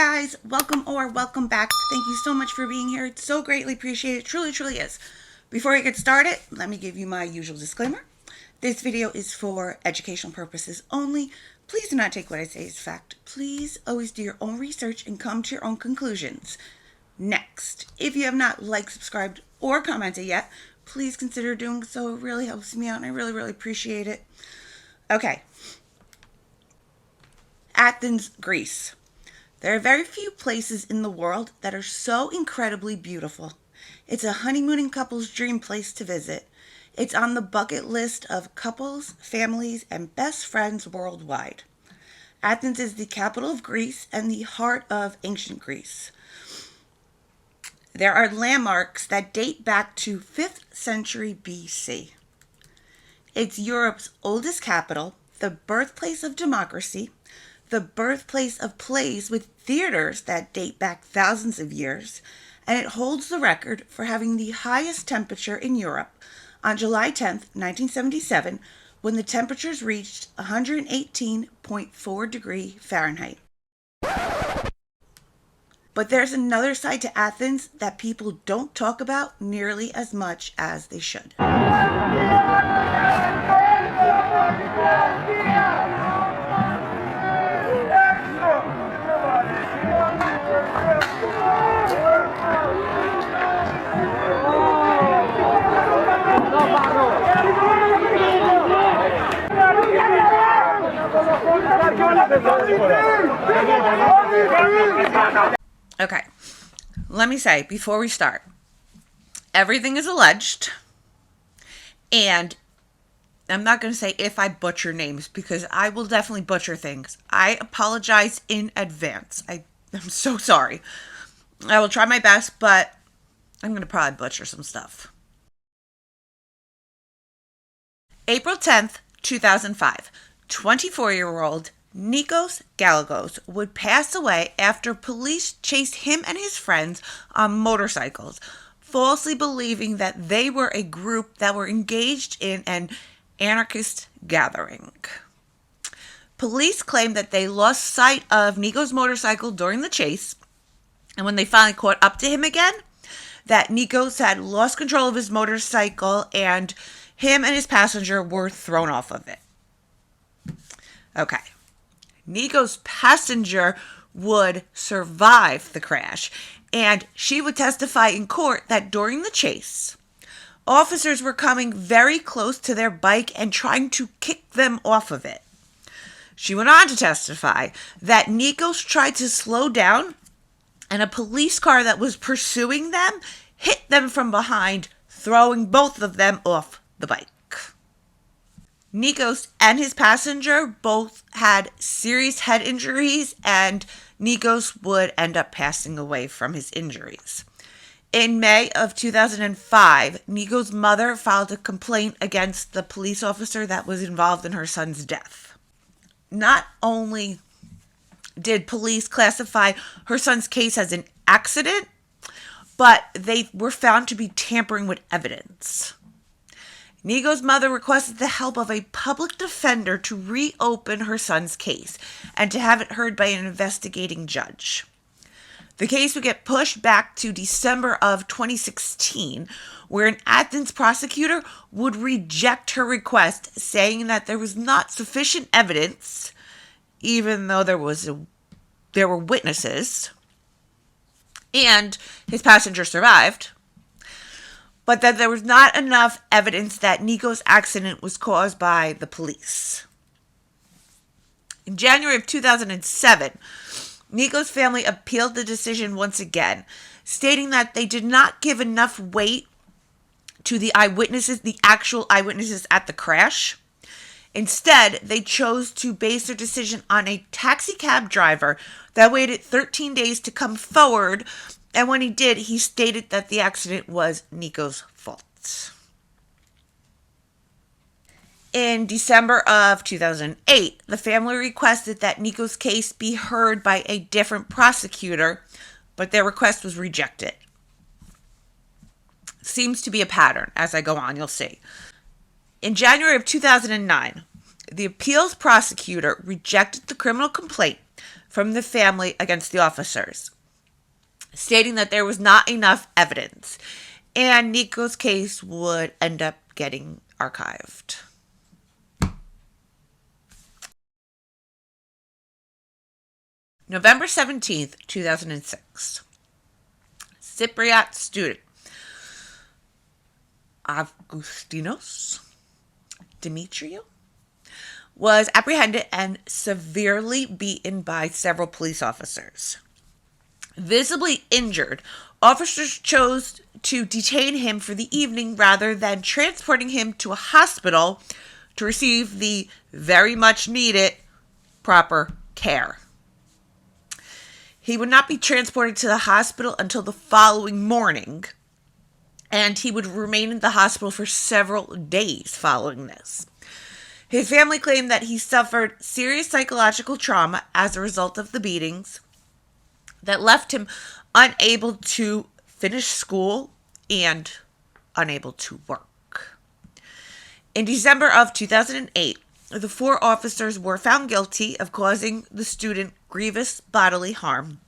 guys, welcome back. Thank you so much for being here. It's so greatly appreciated. Truly is. Before we get started, let me give you my usual disclaimer. This video is for educational purposes only. Please do not take what I say as fact. Please always do your own research and come to your own conclusions. Next, if you have not liked, subscribed, or commented yet, please consider doing so. It really helps me out and I really appreciate it. Okay. Athens, Greece. There are very few places in the world that are so incredibly beautiful. It's a honeymooning couple's dream place to visit. It's on the bucket list of couples, families, and best friends worldwide. Athens is the capital of Greece and the heart of ancient Greece. There are landmarks that date back to 5th century BC. It's Europe's oldest capital, the birthplace of democracy, the birthplace of plays with theaters that date back thousands of years, and it holds the record for having the highest temperature in Europe on July 10th, 1977, when the temperatures reached 118.4 degrees Fahrenheit. But there's another side to Athens that people don't talk about nearly as much as they should. Okay, let me say before we start, everything is alleged, and I'm not going to say if I butcher names because I will definitely butcher things. I apologize in advance. I'm so sorry. I will try my best, but I'm going to probably butcher some stuff. April 10th, 2005, 24-year-old Nikos Galagos would pass away after police chased him and his friends on motorcycles, falsely believing that they were a group that were engaged in an anarchist gathering. Police claimed that they lost sight of Nikos' motorcycle during the chase, and when they finally caught up to him again, that Nikos had lost control of his motorcycle and him and his passenger were thrown off of it. Okay. Nikos' passenger would survive the crash, and she would testify in court that during the chase, officers were coming very close to their bike and trying to kick them off of it. She went on to testify that Nikos tried to slow down, and a police car that was pursuing them hit them from behind, throwing both of them off the bike. Nikos and his passenger both had serious head injuries, and Nikos would end up passing away from his injuries. In May of 2005, Nikos' mother filed a complaint against the police officer that was involved in her son's death. Not only did police classify her son's case as an accident, but they were found to be tampering with evidence. Nikos' mother requested the help of a public defender to reopen her son's case and to have it heard by an investigating judge. The case would get pushed back to December of 2016, where an Athens prosecutor would reject her request, saying that there was not sufficient evidence, even though there were witnesses, and his passenger survived, but that there was not enough evidence that Nikos' accident was caused by the police. In January of 2007, Nikos' family appealed the decision once again, stating that they did not give enough weight to the actual eyewitnesses at the crash. Instead, they chose to base their decision on a taxi cab driver that waited 13 days to come forward, and when he did, he stated that the accident was Nikos' fault. In December of 2008, the family requested that Nikos' case be heard by a different prosecutor, but their request was rejected. Seems to be a pattern. As I go on, you'll see. In January of 2009, the appeals prosecutor rejected the criminal complaint, from the family against the officers, stating that there was not enough evidence and Nico's case would end up getting archived. November 17th, 2006. Cypriot student Augustinos Demetrio was apprehended and severely beaten by several police officers. Visibly injured, officers chose to detain him for the evening rather than transporting him to a hospital to receive the very much needed proper care. He would not be transported to the hospital until the following morning, and he would remain in the hospital for several days following this. His family claimed that he suffered serious psychological trauma as a result of the beatings that left him unable to finish school and unable to work. In December of 2008, the 4 officers were found guilty of causing the student grievous bodily harm,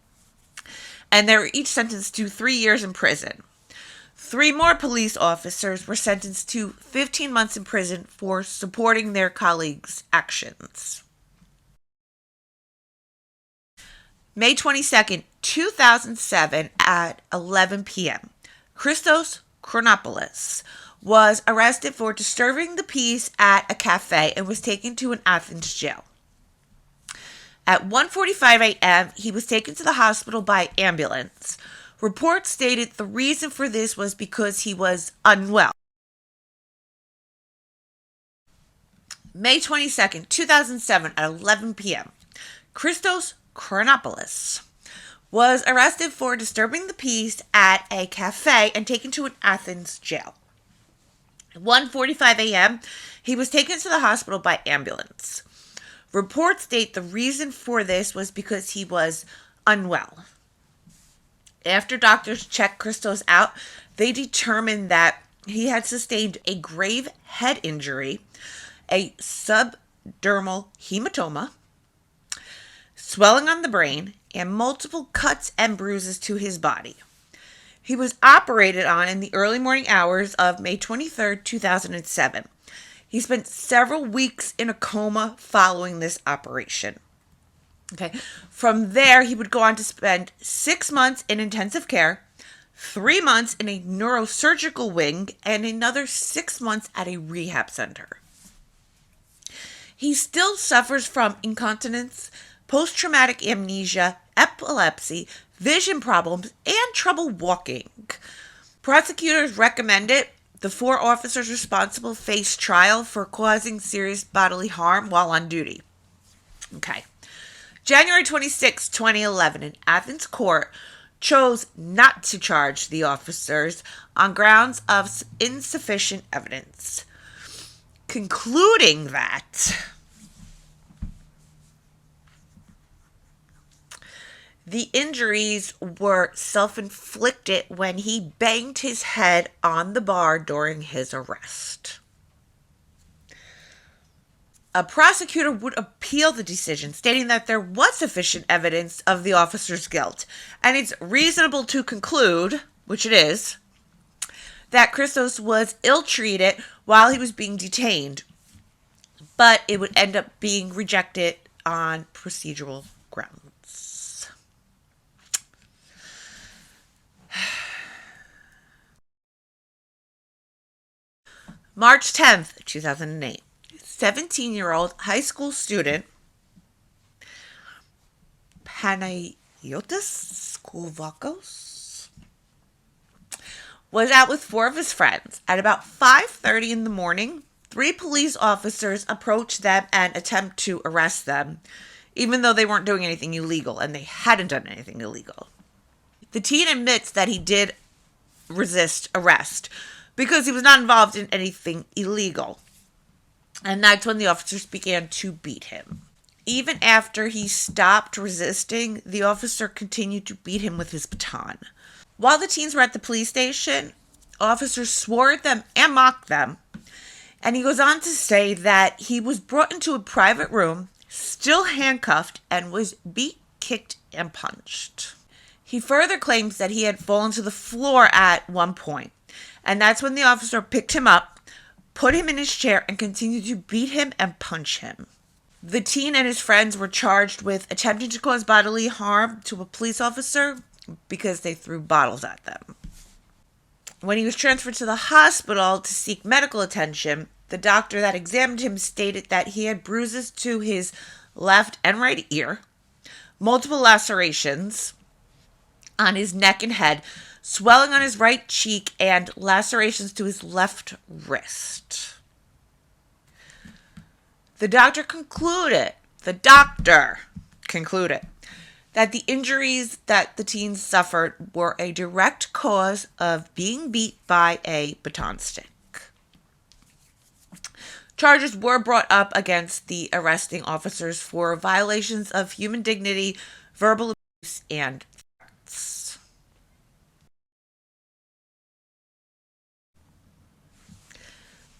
and they were each sentenced to 3 years in prison. 3 more police officers were sentenced to 15 months in prison for supporting their colleagues' actions. May 22nd, 2007 at 11 p.m., Christos Chronopoulos was arrested for disturbing the peace at a cafe and was taken to an Athens jail. At 1:45 a.m., he was taken to the hospital by ambulance. Reports stated the reason for this was because he was unwell. May 22nd, 2007 at 11 p.m., Christos Chronopoulos was arrested for disturbing the peace at a cafe and taken to an Athens jail. At 1:45 a.m., he was taken to the hospital by ambulance. Reports state the reason for this was because he was unwell. After doctors checked Christos out, they determined that he had sustained a grave head injury, a subdermal hematoma, swelling on the brain, and multiple cuts and bruises to his body. He was operated on in the early morning hours of May 23, 2007. He spent several weeks in a coma following this operation. Okay. From there, he would go on to spend 6 months in intensive care, 3 months in a neurosurgical wing, and another 6 months at a rehab center. He still suffers from incontinence, post-traumatic amnesia, epilepsy, vision problems, and trouble walking. Prosecutors recommended the 4 officers responsible face trial for causing serious bodily harm while on duty. Okay. January 26, 2011, an Athens court chose not to charge the officers on grounds of insufficient evidence, concluding that the injuries were self-inflicted when he banged his head on the bar during his arrest. A prosecutor would appeal the decision, stating that there was sufficient evidence of the officer's guilt, and it's reasonable to conclude, which it is, that Christos was ill-treated while he was being detained, but it would end up being rejected on procedural grounds. March 10th, 2008. 17-year-old high school student Panagiotis Kouvakos was out with 4 of his friends. At about 5:30 in the morning, 3 police officers approached them and attempt to arrest them, even though they weren't doing anything illegal, and they hadn't done anything illegal. The teen admits that he did resist arrest because he was not involved in anything illegal. And that's when the officers began to beat him. Even after he stopped resisting, the officer continued to beat him with his baton. While the teens were at the police station, officers swore at them and mocked them. And he goes on to say that he was brought into a private room, still handcuffed, and was beat kicked and punched. He further claims that he had fallen to the floor at one point, and that's when the officer picked him up, put him in his chair, and continued to beat him and punch him. The teen and his friends were charged with attempting to cause bodily harm to a police officer because they threw bottles at them. When he was transferred to the hospital to seek medical attention, the doctor that examined him stated that he had bruises to his left and right ear, multiple lacerations on his neck and head, swelling on his right cheek, and lacerations to his left wrist. The doctor concluded that the injuries that the teens suffered were a direct cause of being beat by a baton stick. Charges were brought up against the arresting officers for violations of human dignity, verbal abuse, and threats.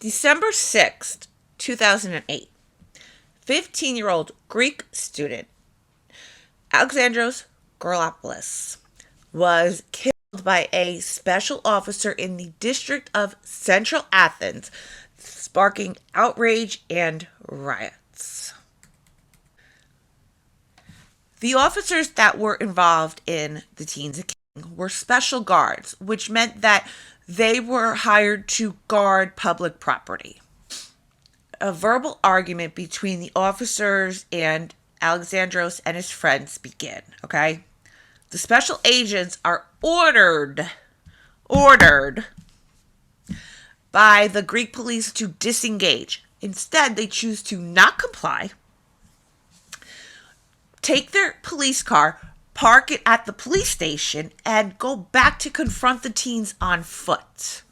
December 6th, 2008. 15-year-old Greek student Alexandros Gorlopoulos was killed by a special officer in the district of Central Athens, sparking outrage and riots. The officers that were involved in the teens' killing were special guards, which meant that they were hired to guard public property. A verbal argument between the officers and Alexandros and his friends begin, okay? The special agents are ordered by the Greek police to disengage. Instead, they choose to not comply, take their police car, park it at the police station, and go back to confront the teens on foot.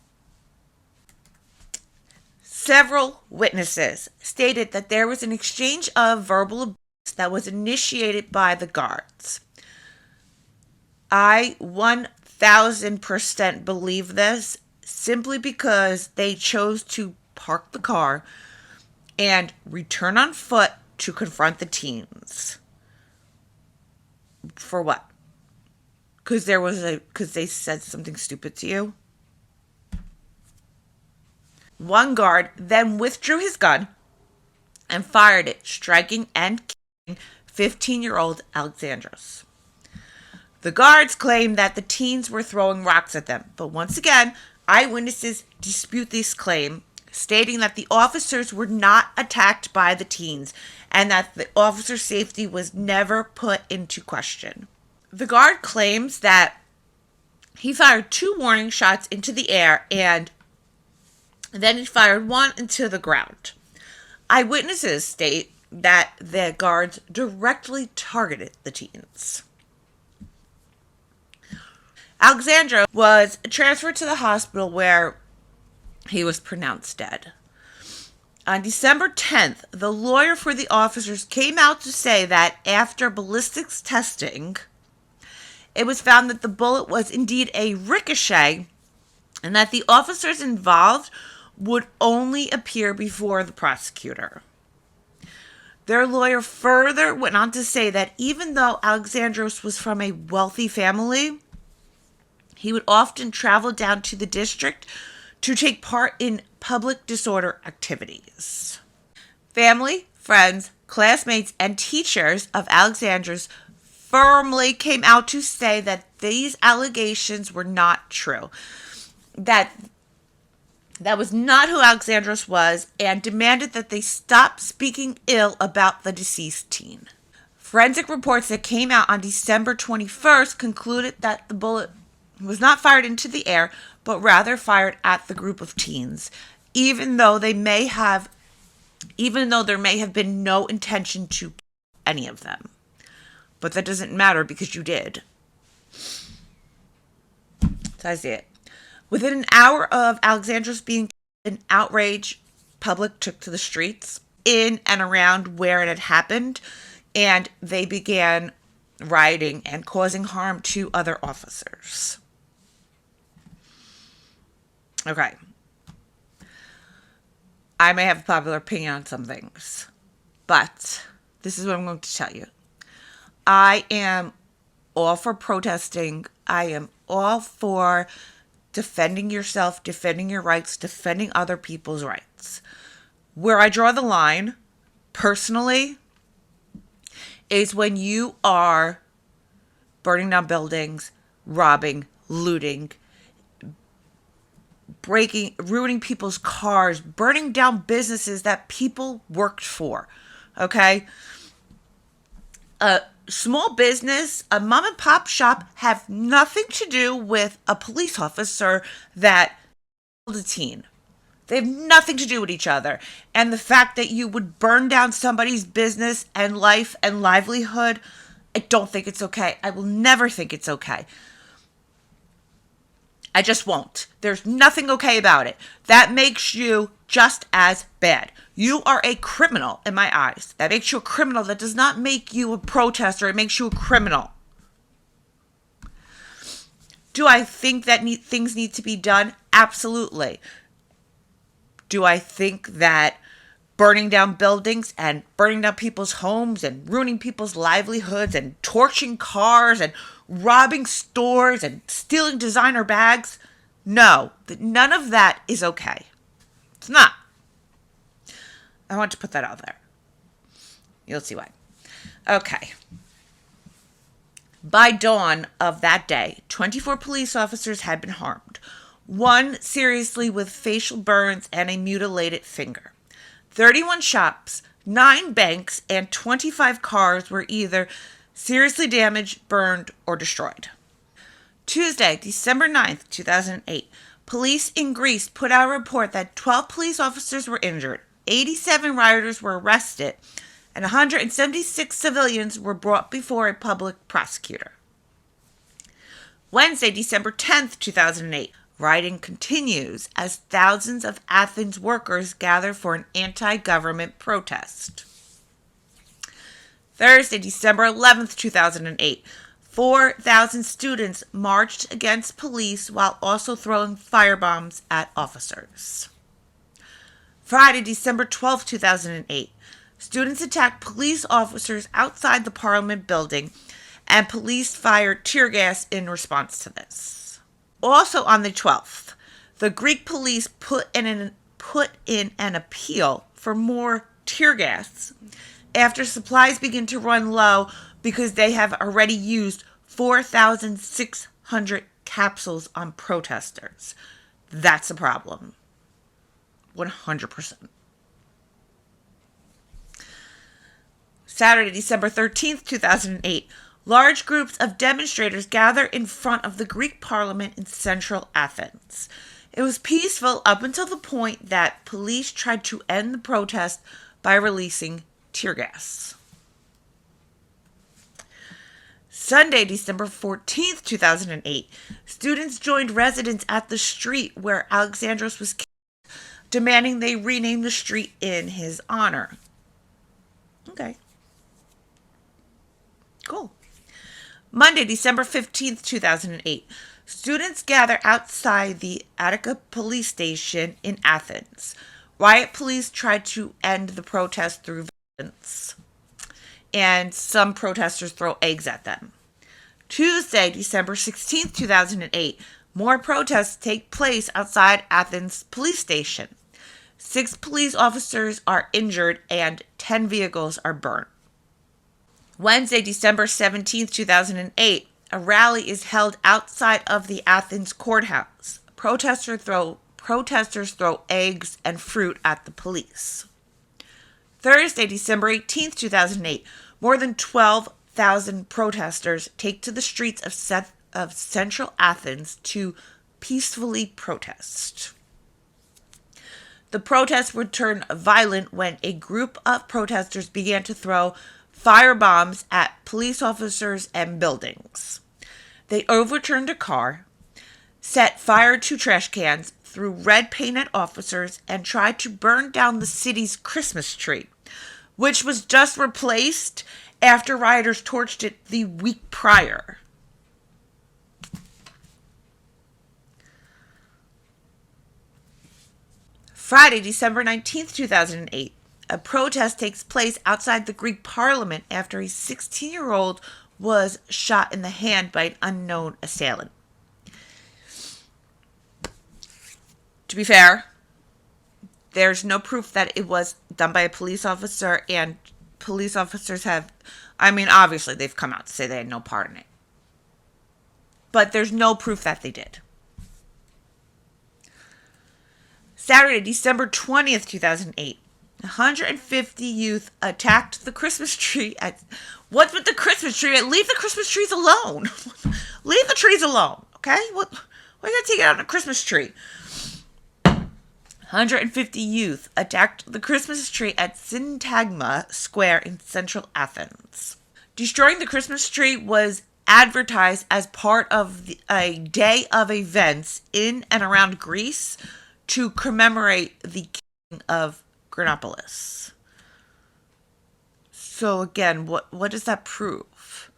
Several witnesses stated that there was an exchange of verbal abuse that was initiated by the guards. I 1000% believe this simply because they chose to park the car and return on foot to confront the teens. For what? Because they said something stupid to you? One guard then withdrew his gun and fired it, striking and killing 15-year-old Alexandros. The guards claimed that the teens were throwing rocks at them, but once again, eyewitnesses dispute this claim, stating that the officers were not attacked by the teens and that the officer's safety was never put into question. The guard claims that he fired 2 warning shots into the air and then he fired 1 into the ground. Eyewitnesses state that the guards directly targeted the teens. Alexandros was transferred to the hospital where he was pronounced dead. On December 10th, the lawyer for the officers came out to say that after ballistics testing, it was found that the bullet was indeed a ricochet and that the officers involved would only appear before the prosecutor. Their lawyer further went on to say that even though Alexandros was from a wealthy family, he would often travel down to the district to take part in public disorder activities. Family, friends, classmates, and teachers of Alexandros firmly came out to say that these allegations were not true, that was not who Alexandros was, and demanded that they stop speaking ill about the deceased teen. Forensic reports that came out on December 21st concluded that the bullet was not fired into the air, but rather fired at the group of teens, even though there may have been no intention to kill any of them. But that doesn't matter because you did. So I see it. Within an hour of Alexandros being killed, an outrage, public took to the streets in and around where it had happened, and they began rioting and causing harm to other officers. Okay. I may have a popular opinion on some things, but this is what I'm going to tell you. I am all for protesting. I am all for defending yourself, defending your rights, defending other people's rights. Where I draw the line, personally, is when you are burning down buildings, robbing, looting, breaking, ruining people's cars, burning down businesses that people worked for. Okay? A small business, a mom and pop shop have nothing to do with a police officer that killed a teen. They have nothing to do with each other. And the fact that you would burn down somebody's business and life and livelihood, I don't think it's okay. I will never think it's okay. I just won't. There's nothing okay about it. That makes you just as bad. You are a criminal in my eyes. That makes you a criminal. That does not make you a protester. It makes you a criminal. Do I think that things need to be done? Absolutely. Do I think that burning down buildings and burning down people's homes and ruining people's livelihoods and torching cars and robbing stores and stealing designer bags? No, none of that is okay. It's not. I want to put that out there. You'll see why. Okay. By dawn of that day, 24 police officers had been harmed. One seriously with facial burns and a mutilated finger. 31 shops, 9 banks, and 25 cars were either seriously damaged, burned, or destroyed. Tuesday, December 9th, 2008, police in Greece put out a report that 12 police officers were injured, 87 rioters were arrested, and 176 civilians were brought before a public prosecutor. Wednesday, December 10th, 2008, rioting continues as thousands of Athens workers gather for an anti-government protest. Thursday, December 11th, 2008, 4,000 students marched against police while also throwing firebombs at officers. Friday, December 12th, 2008, students attacked police officers outside the Parliament building, and police fired tear gas in response to this. Also on the 12th, the Greek police put in an appeal for more tear gas after supplies begin to run low because they have already used 4,600 capsules on protesters. That's a problem. 100%. Saturday, December 13th, 2008, large groups of demonstrators gather in front of the Greek parliament in central Athens. It was peaceful up until the point that police tried to end the protest by releasing tear gas. Sunday, December 14th, 2008, students joined residents at the street where Alexandros was killed, demanding they rename the street in his honor. Okay. Cool. Monday, December 15th, 2008, students gather outside the Attica police station in Athens. Riot police tried to end the protest through violence, and some protesters throw eggs at them. Tuesday, December 16th, 2008, more protests take place outside Athens police station. 6 police officers are injured and 10 vehicles are burnt. Wednesday, December 17th, 2008, a rally is held outside of the Athens courthouse. Protesters throw eggs and fruit at the police. Thursday, December 18th, 2008, more than 12,000 protesters take to the streets of central Athens to peacefully protest. The protests would turn violent when a group of protesters began to throw firebombs at police officers and buildings. They overturned a car, set fire to trash cans, threw red paint at officers, and tried to burn down the city's Christmas tree, which was just replaced after rioters torched it the week prior. Friday, December 19th, 2008, a protest takes place outside the Greek parliament after a 16-year-old was shot in the hand by an unknown assailant. To be fair, there's no proof that it was done by a police officer, and police officers obviously they've come out to say they had no part in it. But there's no proof that they did. Saturday, December 20th, 2008. 150 youth attacked the Christmas tree at... What's with the Christmas tree? Leave the Christmas trees alone. Leave the trees alone, okay? Why are you going to take it out on a Christmas tree? 150 youth attacked the Christmas tree at Syntagma Square in central Athens. Destroying the Christmas tree was advertised as part of a day of events in and around Greece to commemorate the king of Grenopolis. So again, what does that prove?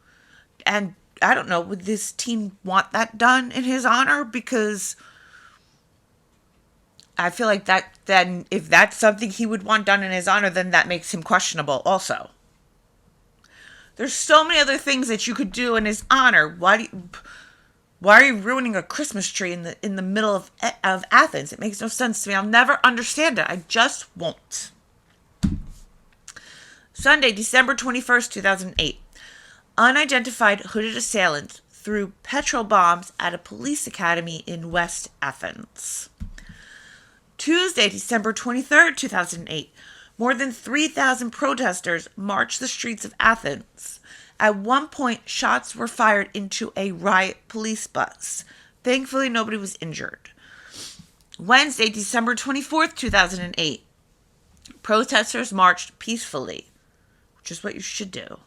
And I don't know, would this team want that done in his honor? Because I feel like that, then if that's something he would want done in his honor, then that makes him questionable also. There's so many other things that you could do in his honor. Why are you ruining a Christmas tree in the middle of Athens? It makes no sense to me. I'll never understand it. I just won't. Sunday, December 21st, 2008. Unidentified hooded assailants threw petrol bombs at a police academy in West Athens. Tuesday, December 23rd, 2008. More than 3,000 protesters marched the streets of Athens. At one point, shots were fired into a riot police bus. Thankfully, nobody was injured. Wednesday, December 24th, 2008. Protesters marched peacefully, which is what you should do.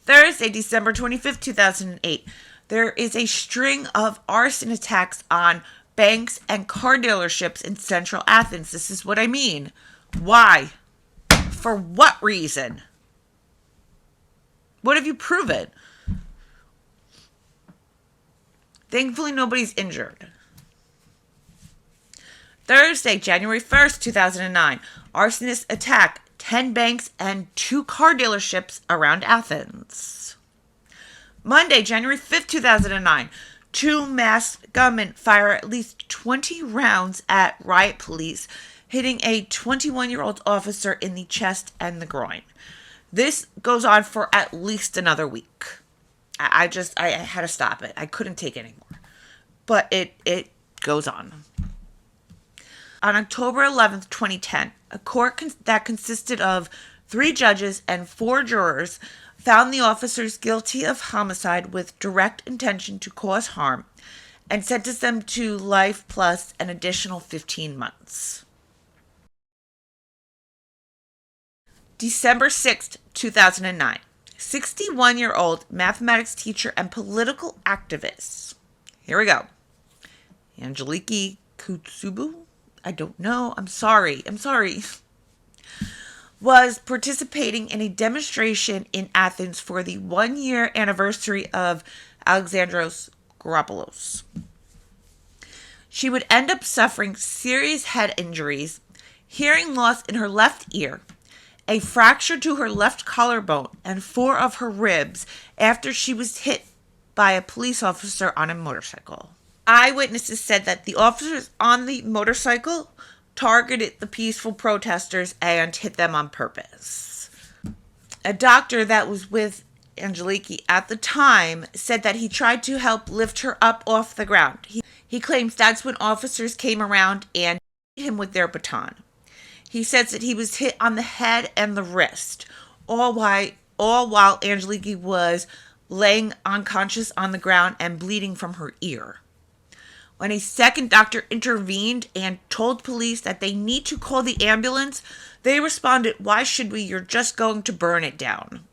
Thursday, December 25th, 2008. There is a string of arson attacks on banks and car dealerships in central Athens. This is what I mean. Why? For what reason? What have you proven? Thankfully, nobody's injured. Thursday, January 1st, 2009. Arsonists attack 10 banks and 2 car dealerships around Athens. Monday, January 5th, 2009. 2 masked gunmen fire at least 20 rounds at riot police, hitting a 21-year-old officer in the chest and the groin. This goes on for at least another week. I had to stop it. I couldn't take it anymore. But it goes on. On October 11th, 2010, a court that consisted of 3 judges and 4 jurors found the officers guilty of homicide with direct intention to cause harm and sentenced them to life plus an additional 15 months. December 6th, 2009. 61-year-old mathematics teacher and political activist. Here we go. Angeliki Kutsubu? I don't know. I'm sorry. Was participating in a demonstration in Athens for the 1-year anniversary of Alexandros Groupoulos. She would end up suffering serious head injuries, hearing loss in her left ear, a fracture to her left collarbone, and 4 of her ribs after she was hit by a police officer on a motorcycle. Eyewitnesses said that the officers on the motorcycle targeted the peaceful protesters and hit them on purpose. A doctor that was with Angeliki at the time said that he tried to help lift her up off the ground. He claims that's when officers came around and hit him with their baton. He says that he was hit on the head and the wrist, all while Angeliki was laying unconscious on the ground and bleeding from her ear. When a second doctor intervened and told police that they need to call the ambulance, they responded, "Why should we? You're just going to burn it down."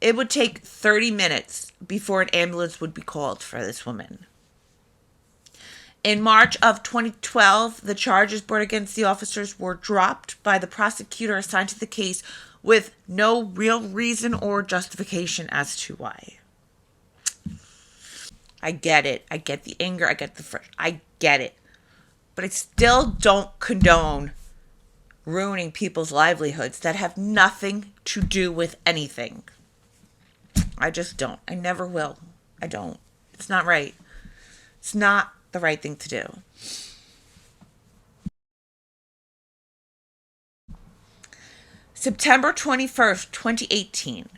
It would take 30 minutes before an ambulance would be called for this woman. In March of 2012, the charges brought against the officers were dropped by the prosecutor assigned to the case with no real reason or justification as to why. I get it. I get the anger. I get the I get it. but I still don't condone ruining people's livelihoods that have nothing to do with anything. I just don't. I never will. I don't. It's not right. It's not the right thing to do. September 21st, 2018,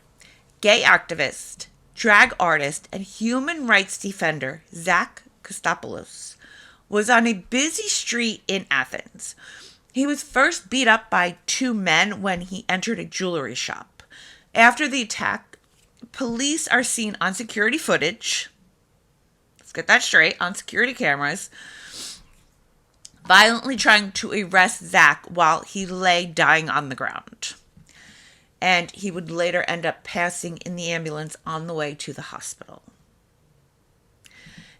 gay activist, drag artist, and human rights defender Zach Kostopoulos was on a busy street in Athens. He was first beat up by two men when he entered a jewelry shop. After the attack, police are seen on security footage. Let's get that straight, on security cameras, violently trying to arrest Zach while he lay dying on the ground. And he would later end up passing in the ambulance on the way to the hospital.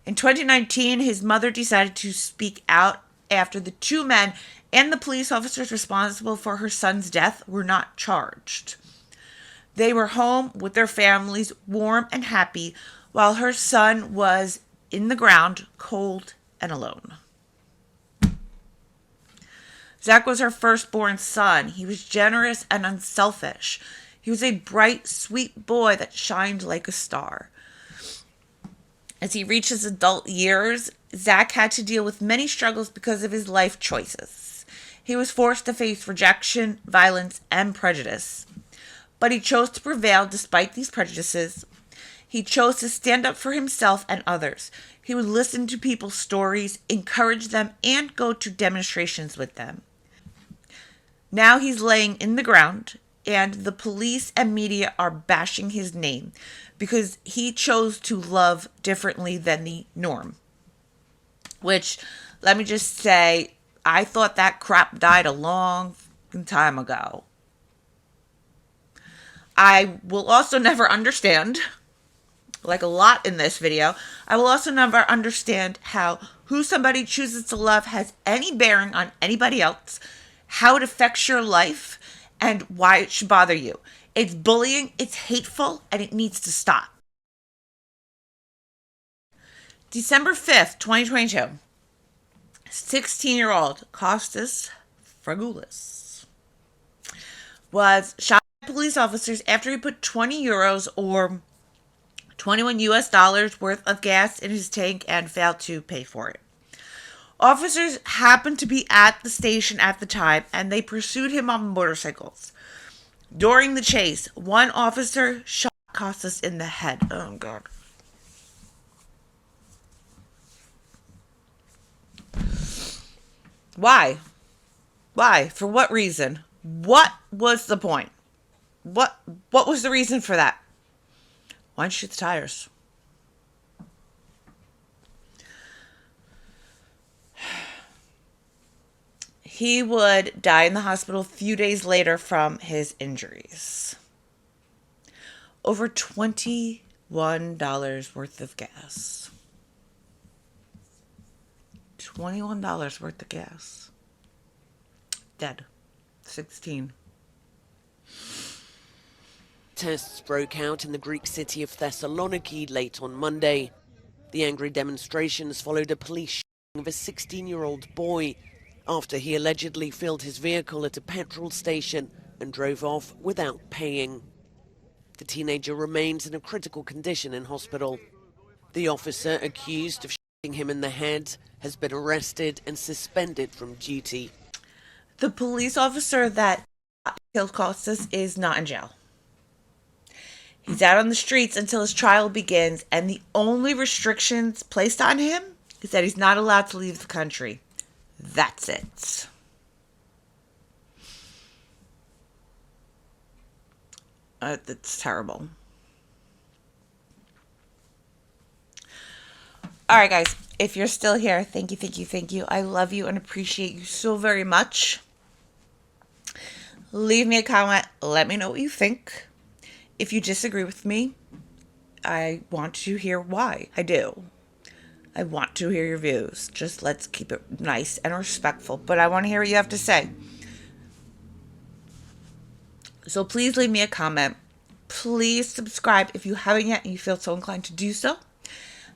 In 2019, his mother decided to speak out after the two men and the police officers responsible for her son's death were not charged. They were home with their families, warm and happy, while her son was in the ground, cold and alone. Zach was her firstborn son. He was generous and unselfish. He was a bright, sweet boy that shined like a star. As he reached his adult years, Zach had to deal with many struggles because of his life choices. He was forced to face rejection, violence, and prejudice. But he chose to prevail despite these prejudices. He chose to stand up for himself and others. He would listen to people's stories, encourage them, and go to demonstrations with them. Now he's laying in the ground, and the police and media are bashing his name because he chose to love differently than the norm. Which, let me just say, I thought that crap died a long time ago. I will also never understand, like a lot in this video, I will also never understand how who somebody chooses to love has any bearing on anybody else, how it affects your life, and why it should bother you. It's bullying, it's hateful, and it needs to stop. December 5th, 2022. 16-year-old Kostas Fragoulis was shot by police officers after he put 20 euros or 21 US dollars worth of gas in his tank and failed to pay for it. Officers happened to be at the station at the time, and they pursued him on motorcycles. During the chase, one officer shot Kostas in the head. Oh, God. Why? Why? For what reason? What was the point? What was the reason for that? Why don't you shoot the tires? He would die in the hospital a few days later from his injuries. Over $21 worth of gas. $21 worth of gas. Dead. 16. Protests broke out in the Greek city of Thessaloniki late on Monday. The angry demonstrations followed a police shooting of a 16-year-old boy after he allegedly filled his vehicle at a petrol station and drove off without paying. The teenager remains in a critical condition in hospital. The officer accused of shooting him in the head has been arrested and suspended from duty. The police officer that killed Kostas is not in jail. He's out on the streets until his trial begins, and the only restrictions placed on him is that he's not allowed to leave the country. That's it. That's terrible. All right, guys. If you're still here, thank you, thank you, thank you. I love you and appreciate you so very much. Leave me a comment. Let me know what you think. If you disagree with me, I want to hear why. I do. I want to hear your views. Just let's keep it nice and respectful. But I want to hear what you have to say. So please leave me a comment. Please subscribe if you haven't yet and you feel so inclined to do so.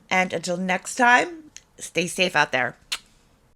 And until next time, stay safe out there.